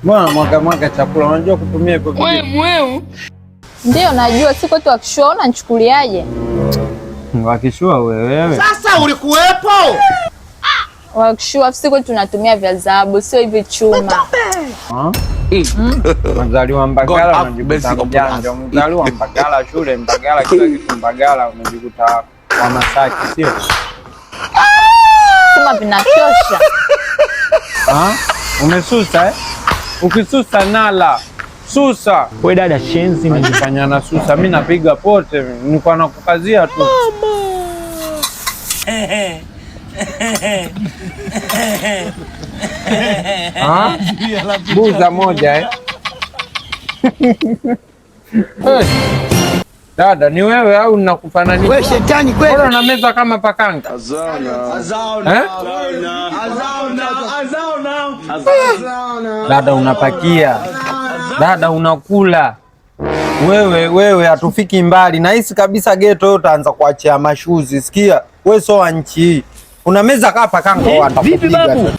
Mbona mwaga chakula? Unajua kutumia hivyo vitu? Ndio najua, siku tu akishua unanichukuliaje? Wakishua wewe. Sasa ulikuwepo? Wakishua siku tunatumia vya dhahabu, sio hivi chuma. Mzaliwa Mbagala unajikuta mjanja, mzaliwa Mbagala shule Mbagala kila kitu Mbagala unajikuta wa Masaki sio? Sema vinachosha. Umesusa Ukisusa nala. Susa. Wewe dada shenzi unajifanya na susa. Mimi napiga pote, nilikuwa nakukazia tu. Buza moja Dada, ni wewe au ninakufanania? Wewe shetani kweli. Mbona na meza kama pakanga? Dada unapakia. Dada unakula. Wewe hatufiki mbali. Nahisi kabisa ghetto utaanza kuachia mashuzi. Sikia, wewe sio wa nchi hii. Una meza kama pakanga watakupiga. Vipi babu?